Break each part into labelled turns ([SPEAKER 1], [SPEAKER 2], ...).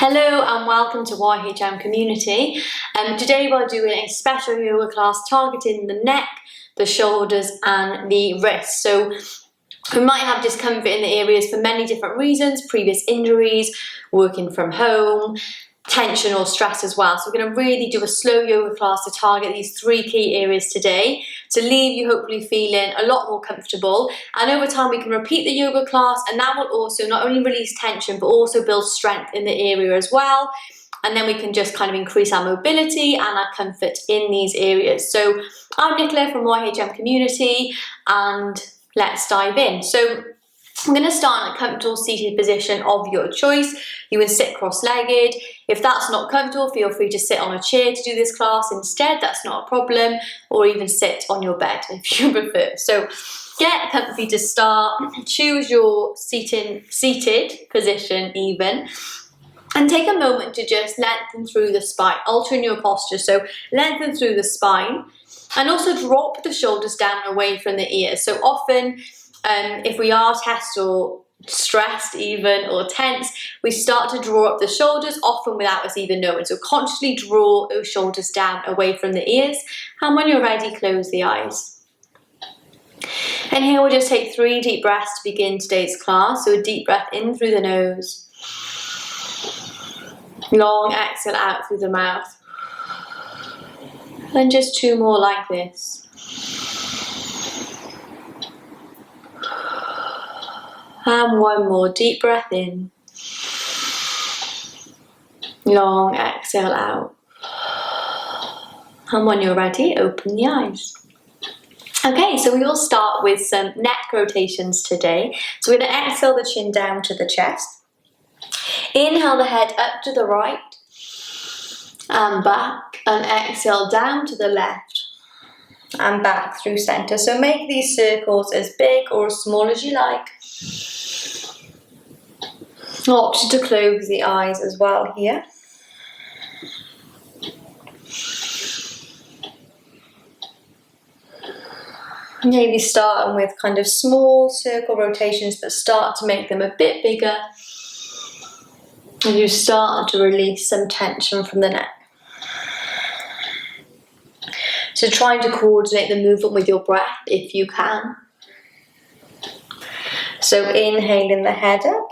[SPEAKER 1] Hello and welcome to YHM Community. Today we're doing a special yoga class targeting the neck, the shoulders and the wrists. So we might have discomfort in the areas for many different reasons: previous injuries, working from home, tension or stress as well. So we're going to really do a slow yoga class to target these three key areas today to leave you hopefully feeling a lot more comfortable. And over time we can repeat the yoga class, and that will also not only release tension but also build strength in the area as well. And then we can just kind of increase our mobility and our comfort in these areas. So I'm Nicola from YHM Community, and let's dive in. So I'm going to start in a comfortable seated position of your choice. You can sit cross-legged. If that's not comfortable, feel free to sit on a chair to do this class instead. That's not a problem. Or even sit on your bed if you prefer. So get comfy to start. Choose your seated position even. And take a moment to just lengthen through the spine, altering your posture. So lengthen through the spine. And also drop the shoulders down away from the ears. So often, if we are tense or stressed even or tense, we start to draw up the shoulders, often without us even knowing. So consciously draw those shoulders down away from the ears. And when you're ready, close the eyes. And here we'll just take 3 deep breaths to begin today's class. So a deep breath in through the nose. Long exhale out through the mouth. And just 2 more like this. And 1 more deep breath in. Long exhale out. And when you're ready, open the eyes. Okay, so we will start with some neck rotations today. So we're going to exhale the chin down to the chest. Inhale the head up to the right and back, and exhale down to the left and back through center. So make these circles as big or as small as you like. Opt to close the eyes as well here. Maybe starting with kind of small circle rotations, but start to make them a bit bigger as you start to release some tension from the neck. So trying to coordinate the movement with your breath if you can. So inhaling the head up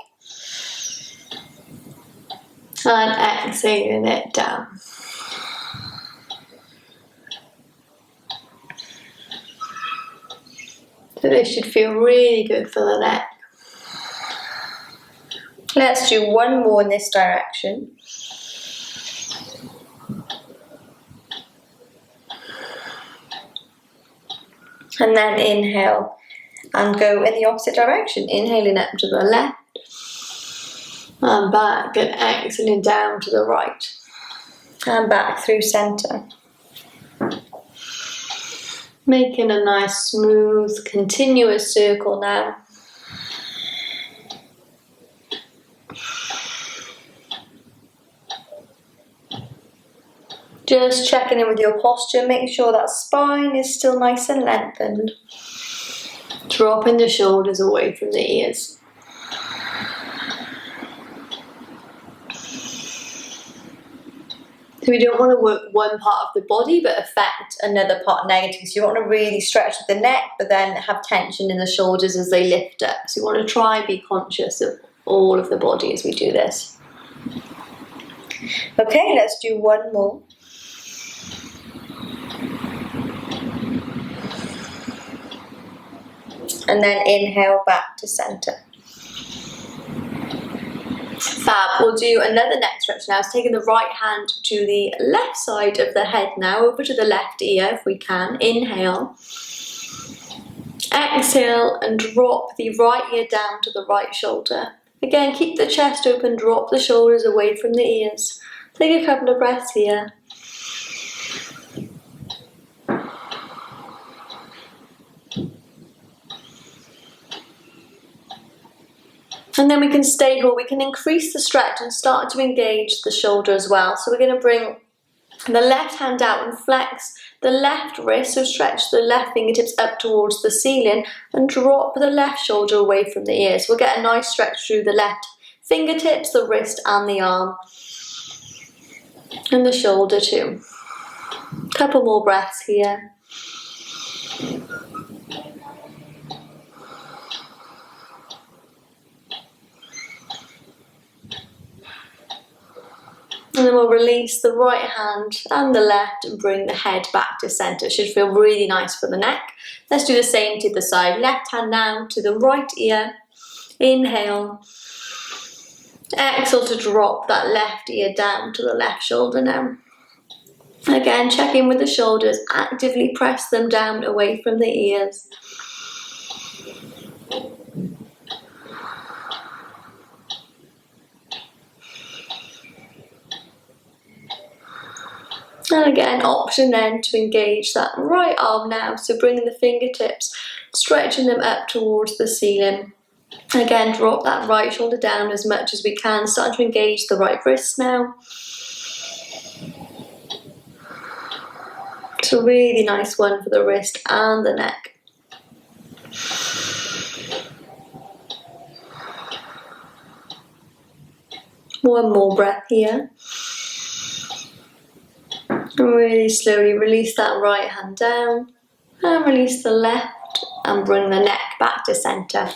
[SPEAKER 1] and exhaling it down. So this should feel really good for the neck. Let's do 1 more in this direction. And then inhale and go in the opposite direction. Inhaling up to the left and back, and exhaling down to the right and back through center. Making a nice smooth continuous circle now. Just checking in with your posture, make sure that spine is still nice and lengthened. Dropping the shoulders away from the ears. So we don't want to work one part of the body but affect another part negatively. So you want to really stretch the neck but then have tension in the shoulders as they lift up. So you want to try and be conscious of all of the body as we do this. Okay, let's do 1 more. And then inhale back to center. Fab. We'll do another neck stretch now. It's taking the right hand to the left side of the head now, over to the left ear if we can. Inhale. Exhale and drop the right ear down to the right shoulder. Again, keep the chest open, drop the shoulders away from the ears. Take a couple of breaths here. And then we can stay here, we can increase the stretch and start to engage the shoulder as well. So we're going to bring the left hand out and flex the left wrist, so stretch the left fingertips up towards the ceiling and drop the left shoulder away from the ears. We'll get a nice stretch through the left fingertips, the wrist and the arm. And the shoulder too. Couple more breaths here. And then we'll release the right hand and the left and bring the head back to center. It should feel really nice for the neck. Let's do the same to the side. Left hand now to the right ear. Inhale. Exhale to drop that left ear down to the left shoulder now. Again, check in with the shoulders. Actively press them down away from the ears. And again, option then to engage that right arm now. So bringing the fingertips, stretching them up towards the ceiling. Again, drop that right shoulder down as much as we can. Start to engage the right wrist now. It's a really nice one for the wrist and the neck. One more breath here. And really slowly release that right hand down and release the left and bring the neck back to center.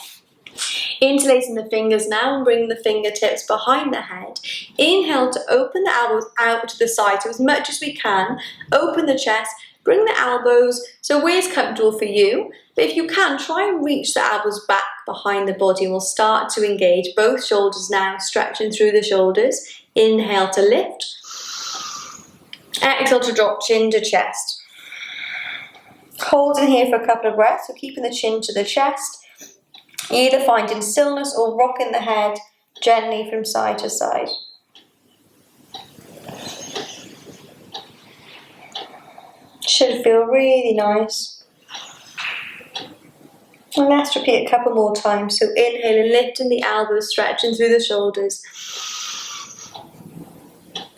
[SPEAKER 1] Interlacing the fingers now and bring the fingertips behind the head. Inhale to open the elbows out to the side, so as much as we can. Open the chest, bring the elbows so where's comfortable for you. But if you can, try and reach the elbows back behind the body, and we'll start to engage both shoulders now, stretching through the shoulders. Inhale to lift. Exhale to drop chin to chest. Hold in here for a couple of breaths, so keeping the chin to the chest. Either finding stillness or rocking the head gently from side to side. Should feel really nice. And let's repeat a couple more times. So inhaling, lifting the elbows, stretching through the shoulders.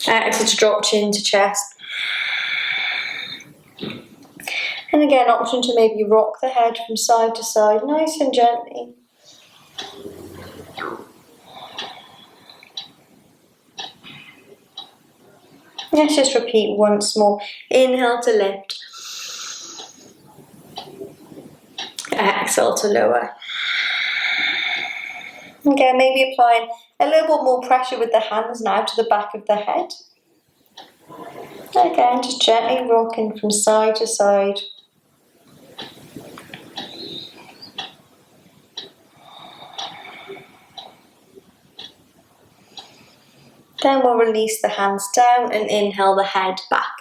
[SPEAKER 1] Exhale to drop chin to chest. And again, option to maybe rock the head from side to side, nice and gently. Let's just repeat once more. Inhale to lift. Exhale to lower. Again, maybe applying a little bit more pressure with the hands now to the back of the head. Again, just gently rocking from side to side. Then we'll release the hands down and inhale the head back.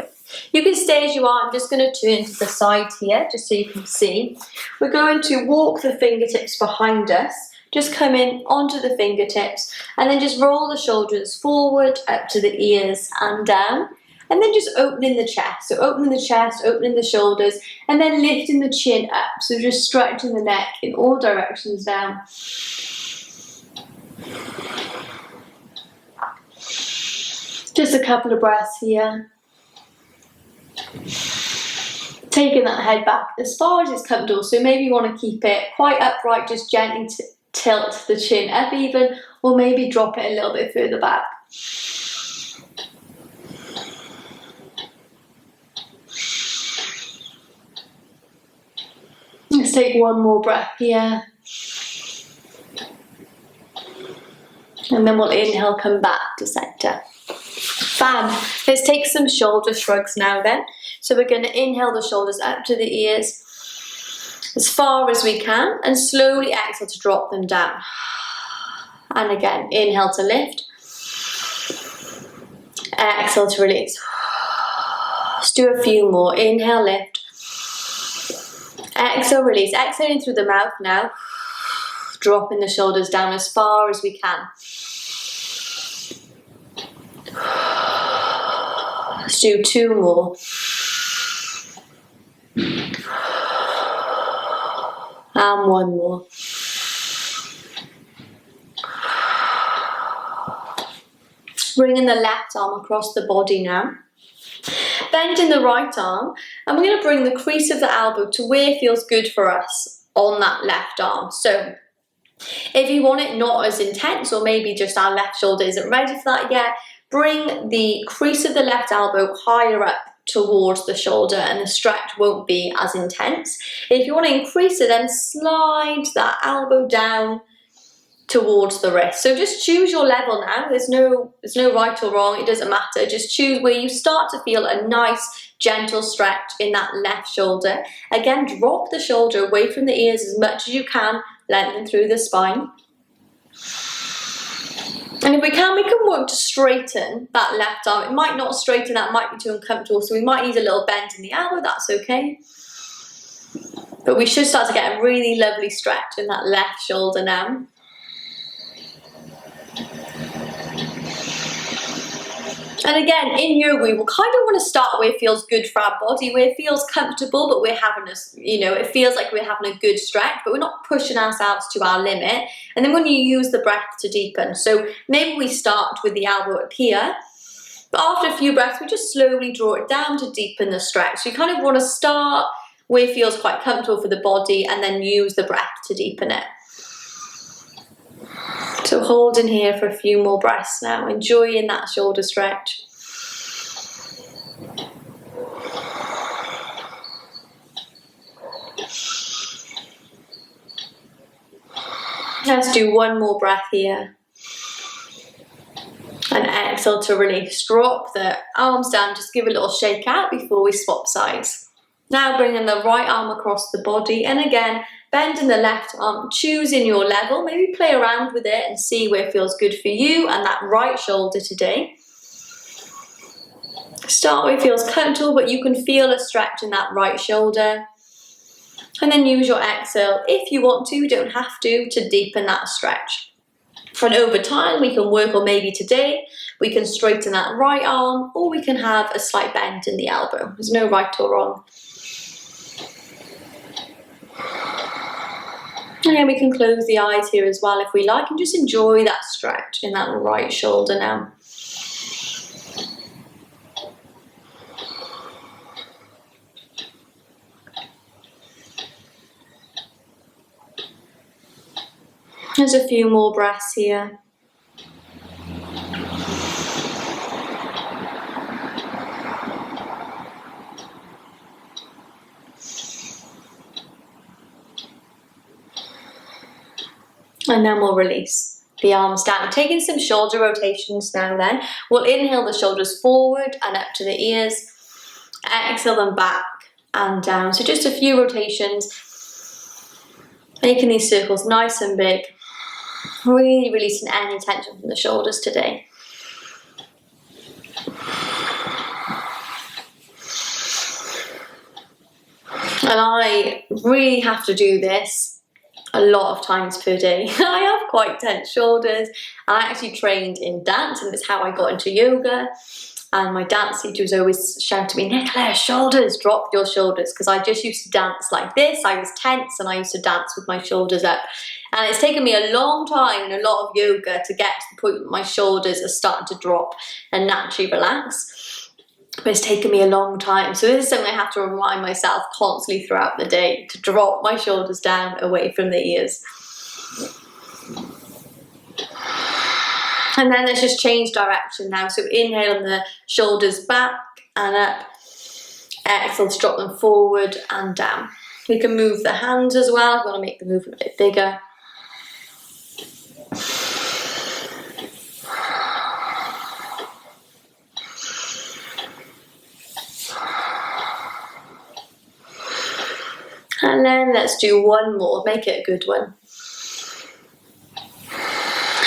[SPEAKER 1] You can stay as you are. I'm just going to turn to the side here just so you can see. We're going to walk the fingertips behind us. Just come in onto the fingertips and then just roll the shoulders forward up to the ears and down. And then just opening the chest. So opening the chest, opening the shoulders, and then lifting the chin up. So just stretching the neck in all directions down. Just a couple of breaths here. Taking that head back as far as it's comfortable. So maybe you want to keep it quite upright, just gently tilt the chin up even, or maybe drop it a little bit further back. Let's take one more breath here. And then we'll inhale, come back to center. Fab. Let's take some shoulder shrugs now then. So we're going to inhale the shoulders up to the ears as far as we can and slowly exhale to drop them down. And again, inhale to lift. Exhale to release. Let's do a few more. Inhale, lift. Exhale, release. Exhaling through the mouth now. Dropping the shoulders down as far as we can. Let's do two more. And one more. Bringing the left arm across the body now. Bending the right arm, and we're going to bring the crease of the elbow to where it feels good for us on that left arm. So If you want it not as intense, or maybe just our left shoulder isn't ready for that yet, bring the crease of the left elbow higher up towards the shoulder and the stretch won't be as intense. If you want to increase it, then slide that elbow down towards the wrist. So just choose your level now. There's no right or wrong, it doesn't matter. Just choose where you start to feel a nice gentle stretch in that left shoulder. Again, drop the shoulder away from the ears as much as you can, lengthen through the spine. And if we can work to straighten that left arm. It might not straighten, that might be too uncomfortable, so we might need a little bend in the elbow, that's okay. But we should start to get a really lovely stretch in that left shoulder now. And again, in yoga, we will kind of want to start where it feels good for our body, where it feels comfortable, but we're having a, it feels like we're having a good stretch, but we're not pushing ourselves to our limit. And then when you use the breath to deepen. So maybe we start with the elbow up here, but after a few breaths, we just slowly draw it down to deepen the stretch. So you kind of want to start where it feels quite comfortable for the body and then use the breath to deepen it. So hold in here for a few more breaths now, enjoying that shoulder stretch. Let's do one more breath here. And exhale to release. Drop the arms down, just give a little shake out before we swap sides. Now bringing the right arm across the body, and again, bending the left arm, choosing your level, maybe play around with it and see where it feels good for you and that right shoulder today. Start where it feels comfortable, but you can feel a stretch in that right shoulder. And then use your exhale, if you want to, you don't have to deepen that stretch. And over time, we can work, or maybe today, we can straighten that right arm, or we can have a slight bend in the elbow. There's no right or wrong. And then we can close the eyes here as well if we like, and just enjoy that stretch in that right shoulder now. There's a few more breaths here. And then we'll release the arms down. Taking some shoulder rotations now then. We'll inhale the shoulders forward and up to the ears. Exhale them back and down. So just a few rotations. Making these circles nice and big. Really releasing any tension from the shoulders today. And I really have to do this a lot of times per day. I have quite tense shoulders. I actually trained in dance, and it's how I got into yoga. And my dance teacher was always shouting to me, Nicola, shoulders, drop your shoulders, because I just used to dance like this. I was tense and I used to dance with my shoulders up. And it's taken me a long time and a lot of yoga to get to the point where my shoulders are starting to drop and naturally relax. But it's taken me a long time. So this is something I have to remind myself constantly throughout the day, to drop my shoulders down away from the ears. And then let's just change direction now. So inhale on the shoulders back and up. Exhale to drop them forward and down. We can move the hands as well if we want to make the movement a bit bigger. And then let's do one more, make it a good one.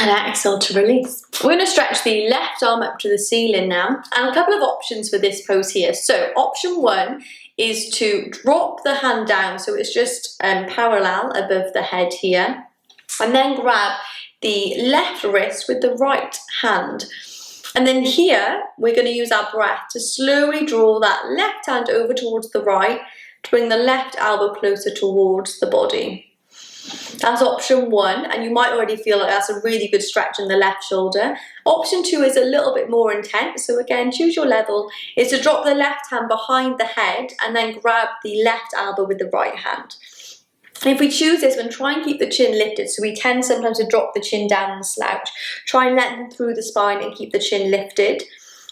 [SPEAKER 1] And exhale to release. We're going to stretch the left arm up to the ceiling now, and a couple of options for this pose here. So option one is to drop the hand down, so it's just parallel above the head here, and then grab the left wrist with the right hand. And then here, we're going to use our breath to slowly draw that left hand over towards the right, to bring the left elbow closer towards the body. That's option one, and you might already feel like that's a really good stretch in the left shoulder. Option two is a little bit more intense, so again, choose your level. Is to drop the left hand behind the head and then grab the left elbow with the right hand. If we choose this one, try and keep the chin lifted. So we tend sometimes to drop the chin down and slouch. Try and lengthen through the spine and keep the chin lifted.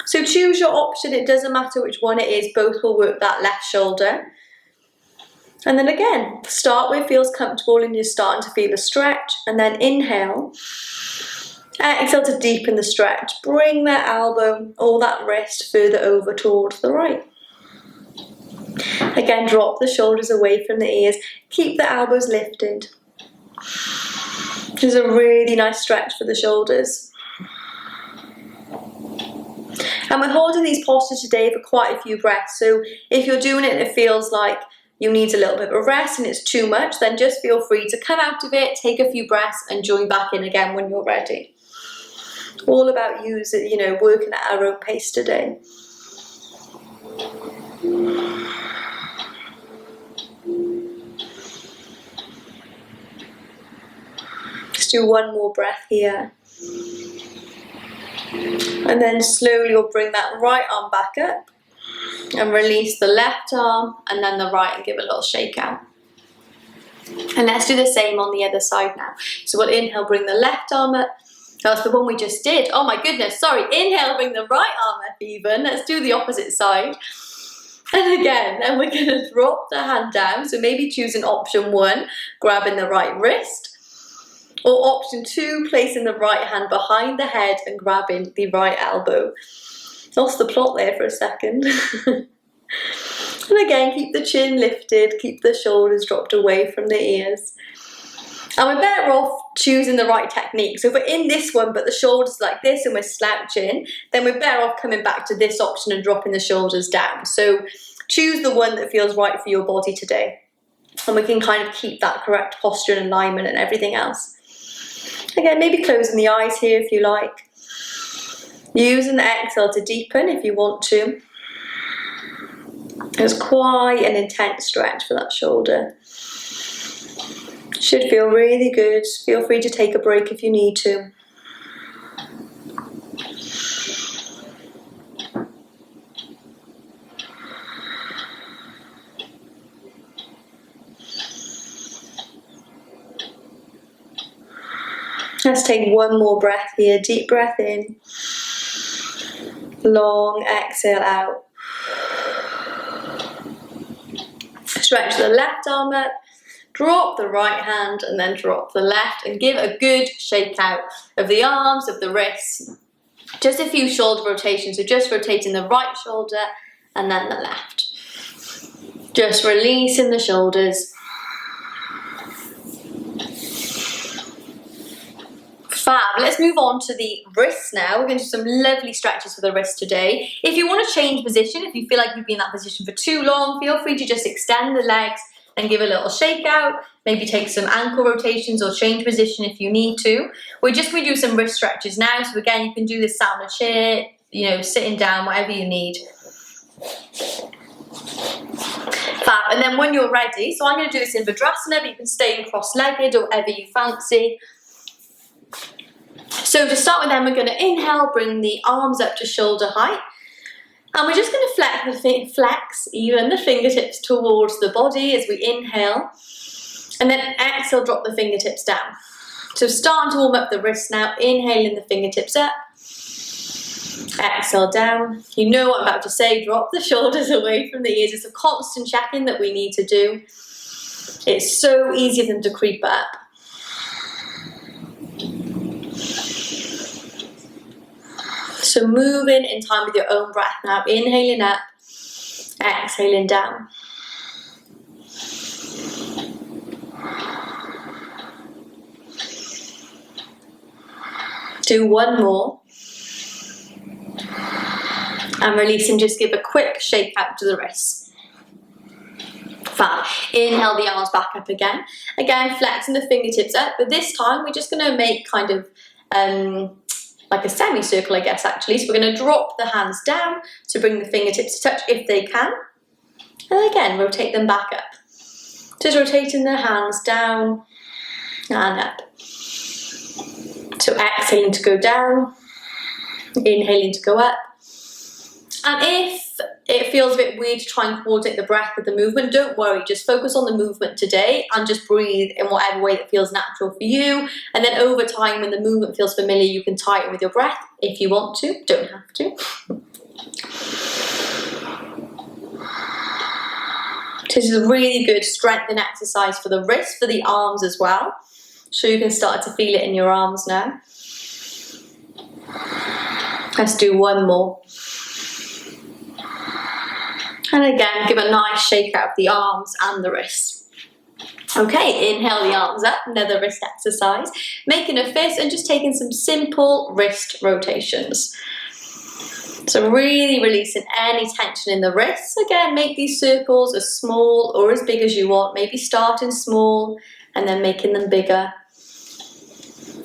[SPEAKER 1] So choose your option. It doesn't matter which one it is. Both will work that left shoulder. And then again, start where it feels comfortable and you're starting to feel a stretch. And then inhale. Exhale to deepen the stretch. Bring that elbow or that wrist further over towards the right. Again, drop the shoulders away from the ears. Keep the elbows lifted. This is a really nice stretch for the shoulders. And we're holding these postures today for quite a few breaths. So if you're doing it and it feels like you need a little bit of a rest and it's too much, then just feel free to come out of it, take a few breaths and join back in again when you're ready. All about working at our own pace today. Just do one more breath here. And then slowly you'll bring that right arm back up and release the left arm and then the right and give a little shake out. And let's do the same on the other side now. So we'll inhale, bring the left arm up. That's the one we just did. Oh my goodness, sorry. Inhale, bring the right arm up even. Let's do the opposite side. And again, then we're gonna drop the hand down. So maybe choosing option 1, grabbing the right wrist. Or option 2, placing the right hand behind the head and grabbing the right elbow. Lost the plot there for a second. And again, keep the chin lifted, keep the shoulders dropped away from the ears. And we're better off choosing the right technique. So if we're in this one, but the shoulders like this and we're slouching, then we're better off coming back to this option and dropping the shoulders down. So choose the one that feels right for your body today. And we can kind of keep that correct posture and alignment and everything else. Again, maybe closing the eyes here if you like. Using the exhale to deepen if you want to. It's quite an intense stretch for that shoulder. Should feel really good. Feel free to take a break if you need to. Let's take one more breath here. Deep breath in. Long exhale out. Stretch the left arm up. Drop the right hand and then drop the left and give a good shake out of the arms, of the wrists. Just a few shoulder rotations. So just rotating the right shoulder and then the left. Just releasing the shoulders. Fab. Let's move on to the wrists now. We're going to do some lovely stretches for the wrists today. If you want to change position, if you feel like you've been in that position for too long, feel free to just extend the legs and give a little shake out. Maybe take some ankle rotations or change position if you need to. We're just going to do some wrist stretches now. So again, you can do this sat on a chair, sitting down, whatever you need. Fab. And then when you're ready, so I'm going to do this in Virasana, but you can stay in cross-legged or whatever you fancy. So to start with then, we're going to inhale, bring the arms up to shoulder height. And we're just going to flex even the fingertips towards the body as we inhale. And then exhale, drop the fingertips down. So starting to warm up the wrists now, inhaling the fingertips up. Exhale down. You know what I'm about to say, drop the shoulders away from the ears. It's a constant check-in that we need to do. It's so easy for them to creep up. So moving in time with your own breath now. Inhaling up, exhaling down. Do one more. And release and just give a quick shake out to the wrists. Fab. Inhale the arms back up again. Again, flexing the fingertips up, but this time we're just going to make kind of like a semicircle, I guess, actually. So we're going to drop the hands down to bring the fingertips to touch if they can. And again, rotate them back up. Just rotating the hands down and up. So exhaling to go down, inhaling to go up, And if it feels a bit weird to try and coordinate the breath with the movement, don't worry, just focus on the movement today and just breathe in whatever way that feels natural for you. And then over time, when the movement feels familiar, you can tighten with your breath if you want to, don't have to. This is a really good strengthening exercise for the wrists, for the arms as well. So you can start to feel it in your arms now. Let's do one more. And again, give a nice shake out of the arms and the wrists. Okay, inhale the arms up, another wrist exercise. Making a fist and just taking some simple wrist rotations. So really releasing any tension in the wrists. Again, make these circles as small or as big as you want. Maybe starting small and then making them bigger.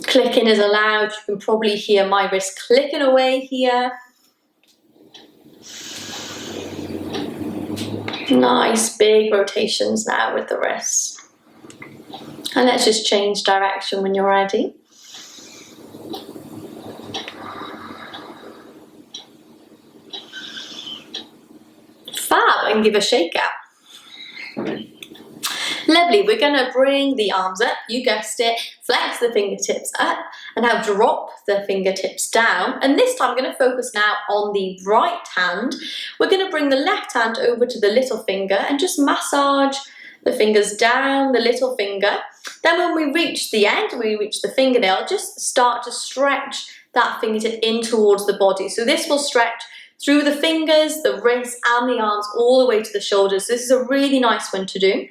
[SPEAKER 1] Clicking is allowed. You can probably hear my wrist clicking away here. Nice big rotations now with the wrists. And let's just change direction when you're ready. Fab, and give a shake out. Lovely, we're going to bring the arms up, you guessed it, flex the fingertips up, and now drop the fingertips down. And this time I'm going to focus now on the right hand. We're going to bring the left hand over to the little finger and just massage the fingers down the little finger. Then when we reach the end, we reach the fingernail, just start to stretch that fingertip in towards the body. So this will stretch through the fingers, the wrists, and the arms all the way to the shoulders. This is a really nice one to do.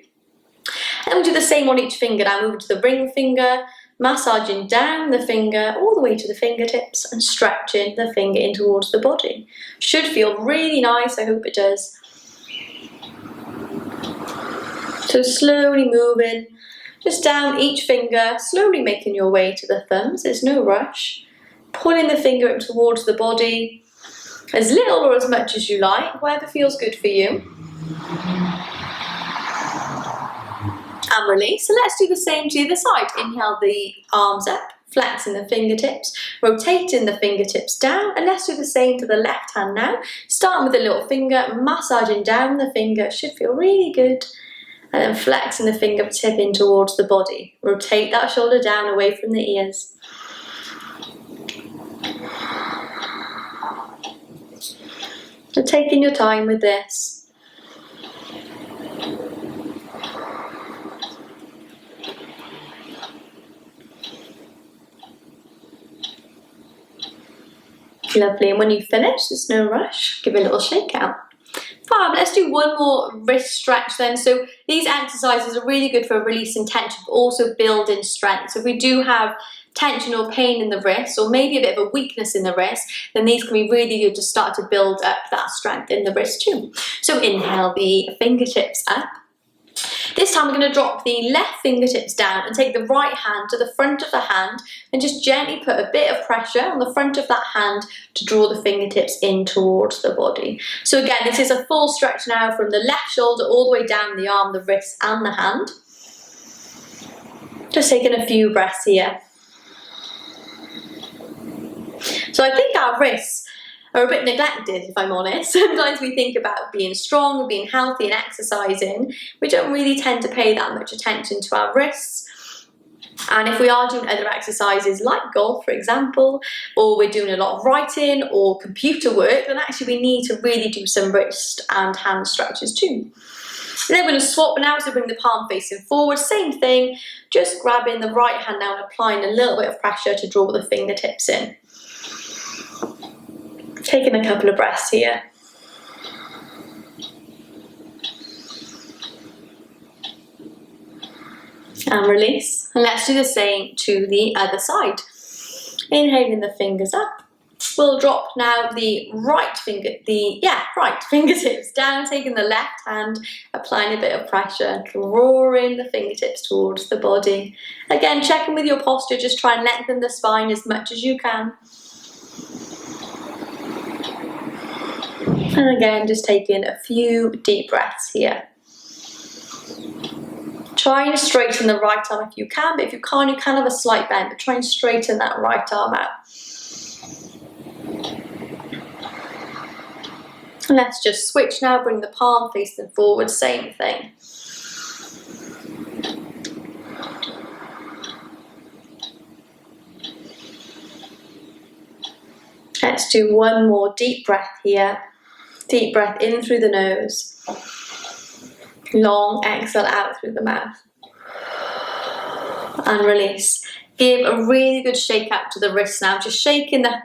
[SPEAKER 1] And we'll do the same on each finger. Now moving to the ring finger, massaging down the finger all the way to the fingertips and stretching the finger in towards the body. Should feel really nice, I hope it does. So slowly moving just down each finger, slowly making your way to the thumbs. There's no rush. Pulling the finger up towards the body, as little or as much as you like, whatever feels good for you. And release. So let's do the same to the other side. Inhale the arms up, flexing the fingertips, rotating the fingertips down, and let's do the same to the left hand now. Starting with the little finger, massaging down the finger, should feel really good. And then flexing the fingertip in towards the body. Rotate that shoulder down away from the ears. So taking your time with this. Lovely, and when you finish, there's no rush, give a little shake out. Fab, let's do one more wrist stretch then. So these exercises are really good for releasing tension, but also building strength. So if we do have tension or pain in the wrist, or maybe a bit of a weakness in the wrist, then these can be really good to start to build up that strength in the wrist too. So inhale the fingertips up. This time we're going to drop the left fingertips down and take the right hand to the front of the hand and just gently put a bit of pressure on the front of that hand to draw the fingertips in towards the body. So again, this is a full stretch now from the left shoulder all the way down the arm, the wrist and the hand. Just taking a few breaths here. So I think our wrists are a bit neglected, if I'm honest. Sometimes we think about being strong and being healthy and exercising. We don't really tend to pay that much attention to our wrists. And if we are doing other exercises like golf, for example, or we're doing a lot of writing or computer work, then actually we need to really do some wrist and hand stretches too. And then we're going to swap now, so bring the palm facing forward. Same thing, just grabbing the right hand now and applying a little bit of pressure to draw the fingertips in. Taking a couple of breaths here. And release. And let's do the same to the other side. Inhaling the fingers up. We'll drop now the right fingertips down, taking the left hand, applying a bit of pressure, drawing the fingertips towards the body. Again, checking with your posture, just try and lengthen the spine as much as you can. And again, just taking a few deep breaths here. Try and straighten the right arm if you can, but if you can't, you can have a slight bend, but try and straighten that right arm out. And let's just switch now, bring the palm facing forward, same thing. Let's do one more deep breath here. Deep breath in through the nose. Long exhale out through the mouth. And release. Give a really good shake out to the wrists now. Just shaking the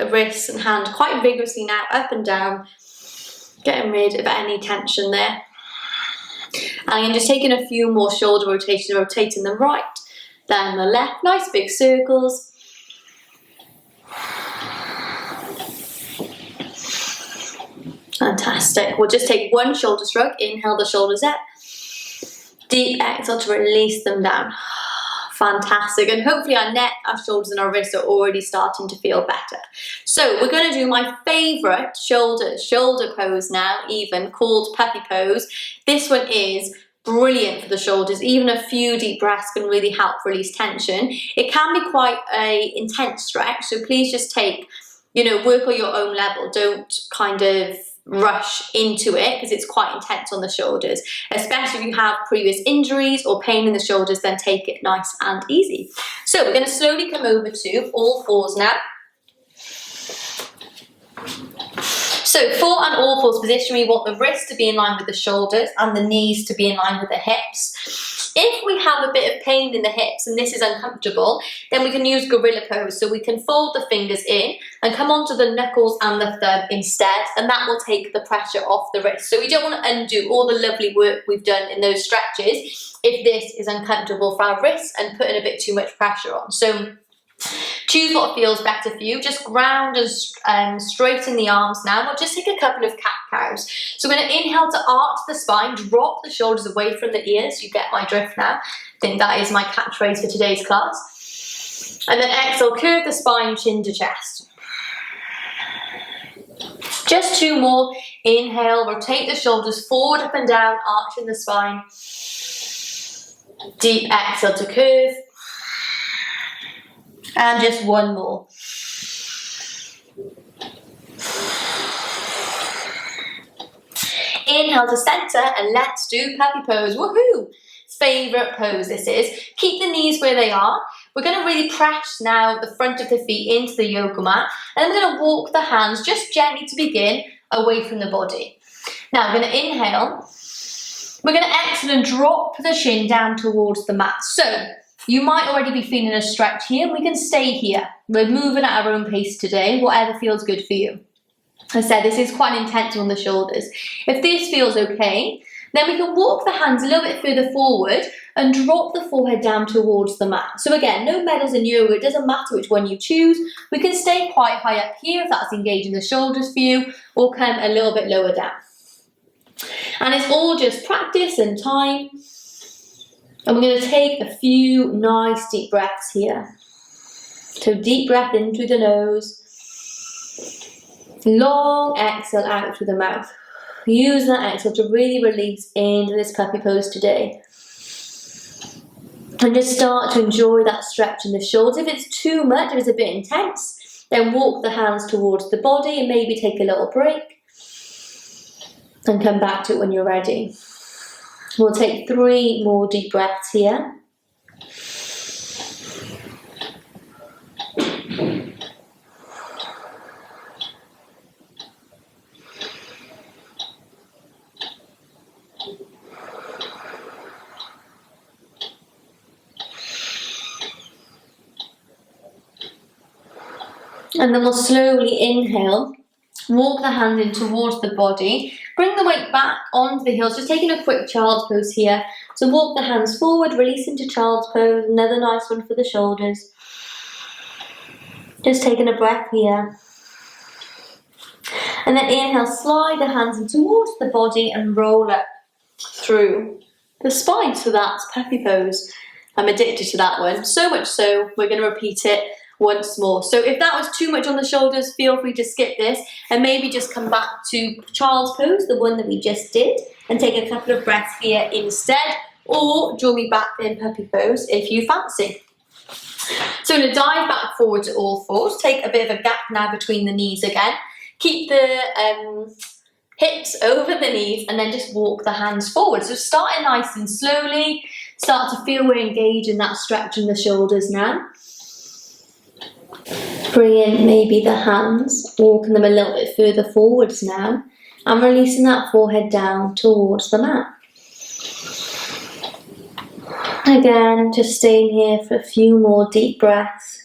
[SPEAKER 1] wrist and hand quite vigorously now, up and down. Getting rid of any tension there. And I'm just taking a few more shoulder rotations, rotating them right, then the left. Nice big circles. Fantastic. We'll just take one shoulder stroke. Inhale the shoulders up. Deep exhale to release them down. Fantastic. And hopefully our neck, our shoulders and our wrists are already starting to feel better. So we're going to do my favourite shoulder pose now, even called puppy pose. This one is brilliant for the shoulders. Even a few deep breaths can really help release tension. It can be quite an intense stretch, so please just take, work on your own level. Don't kind of rush into it because it's quite intense on the shoulders, especially if you have previous injuries or pain in the shoulders. Then take it nice and easy. So we're going to slowly come over to all fours now. So for an all fours position, we want the wrists to be in line with the shoulders and the knees to be in line with the hips. If we have a bit of pain in the hips and this is uncomfortable, then we can use gorilla pose. So we can fold the fingers in and come onto the knuckles and the thumb instead, and that will take the pressure off the wrist. So we don't want to undo all the lovely work we've done in those stretches if this is uncomfortable for our wrists and putting a bit too much pressure on. So choose what feels better for you. Just ground and straighten the arms now. We'll just take a couple of cat cows. So we're going to inhale to arch the spine, drop the shoulders away from the ears. You get my drift now. I think that is my catchphrase for today's class. And then exhale, curve the spine, chin to chest. Just two more. Inhale, rotate the shoulders forward, up and down, arching the spine. Deep exhale to curve. And just one more. Inhale to center and let's do puppy pose. Woohoo! Favorite pose this is. Keep the knees where they are. We're going to really press now the front of the feet into the yoga mat, and then we're going to walk the hands just gently to begin away from the body. Now we're going to inhale. We're going to exhale and drop the chin down towards the mat. So you might already be feeling a stretch here. We can stay here. We're moving at our own pace today, whatever feels good for you. I said this is quite intense on the shoulders. If this feels okay, then we can walk the hands a little bit further forward and drop the forehead down towards the mat. So again, no medals in yoga. It doesn't matter which one you choose. We can stay quite high up here if that's engaging the shoulders for you, or come a little bit lower down. And it's all just practice and time. And we're going to take a few nice deep breaths here. So deep breath in through the nose. Long exhale out through the mouth. Use that exhale to really release into this puppy pose today. And just start to enjoy that stretch in the shoulders. If it's too much, if it's a bit intense, then walk the hands towards the body and maybe take a little break. And come back to it when you're ready. We'll take 3 more deep breaths here. And then we'll slowly inhale, walk the hands in towards the body, bring the weight back onto the heels, just taking a quick child's pose here. So walk the hands forward, release into child's pose, another nice one for the shoulders. Just taking a breath here. And then inhale, slide the hands in towards the body and roll up through the spine. So that's puppy pose. I'm addicted to that one, so much so we're going to repeat it once more. So if that was too much on the shoulders, feel free to skip this and maybe just come back to child's pose, the one that we just did, and take a couple of breaths here instead, or join me back in puppy pose if you fancy. So I'm going to dive back forward to all fours, take a bit of a gap now between the knees again. Keep the hips over the knees, and then just walk the hands forward. So starting nice and slowly, start to feel we're engaging that stretch in the shoulders now. Bring in maybe the hands, walking them a little bit further forwards now, and releasing that forehead down towards the mat. Again, just staying here for a few more deep breaths.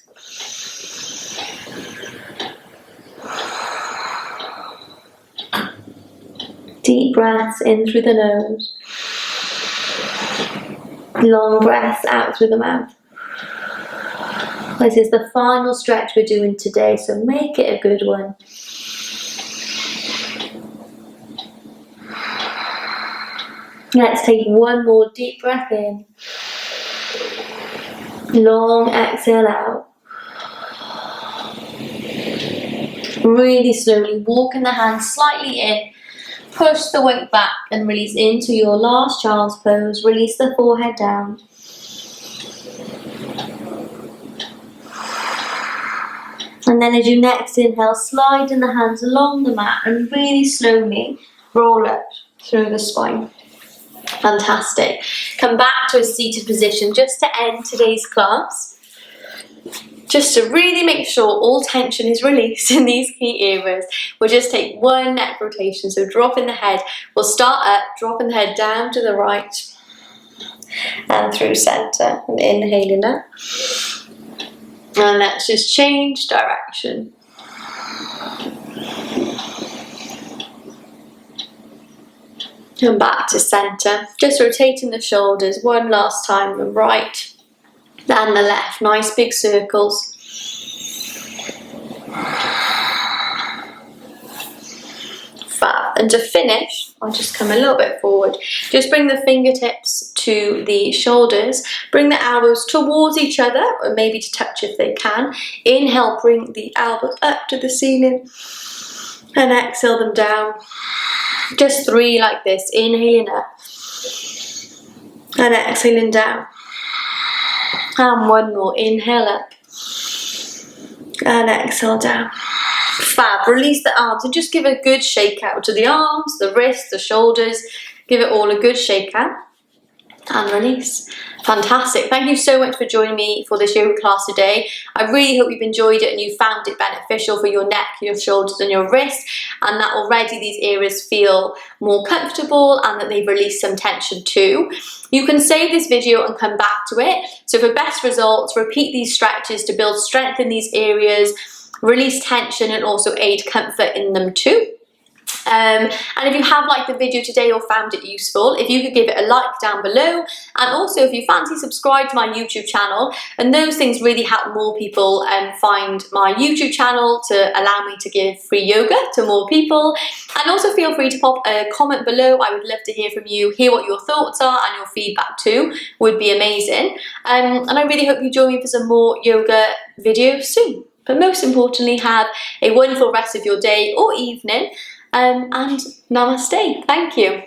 [SPEAKER 1] Deep breaths in through the nose. Long breaths out through the mouth. This is the final stretch we're doing today, so make it a good one. Let's take one more deep breath in. Long exhale out. Really slowly walking the hands slightly in. Push the weight back and release into your last child's pose. Release the forehead down. And then as you next inhale, sliding the hands along the mat and really slowly roll up through the spine. Fantastic. Come back to a seated position just to end today's class. Just to really make sure all tension is released in these key areas, we'll just take one neck rotation. So dropping the head, we'll start up, dropping the head down to the right and through center, and inhaling up. And let's just change direction. And back to center. Just rotating the shoulders one last time, the right and the left. Nice big circles. Fab. And to finish, I'll just come a little bit forward. Just bring the fingertips to the shoulders. Bring the elbows towards each other, or maybe to touch if they can. Inhale, bring the elbows up to the ceiling. And exhale them down. Just 3 like this. Inhaling up. And exhaling down. And one more. Inhale up. And exhale down. Fab. Release the arms and just give a good shake out to the arms, the wrists, the shoulders. Give it all a good shake out. And release. Fantastic. Thank you so much for joining me for this yoga class today. I really hope you've enjoyed it and you found it beneficial for your neck, your shoulders and your wrists, and that already these areas feel more comfortable and that they've released some tension too. You can save this video and come back to it. So for best results, repeat these stretches to build strength in these areas, release tension and also aid comfort in them too. And if you have liked the video today or found it useful, if you could give it a like down below, and also if you fancy subscribe to my YouTube channel, and those things really help more people find my YouTube channel to allow me to give free yoga to more people. And also feel free to pop a comment below. I would love to hear from you, hear what your thoughts are, and your feedback too would be amazing. And I really hope you join me for some more yoga videos soon. But most importantly, have a wonderful rest of your day or evening. And namaste. Thank you.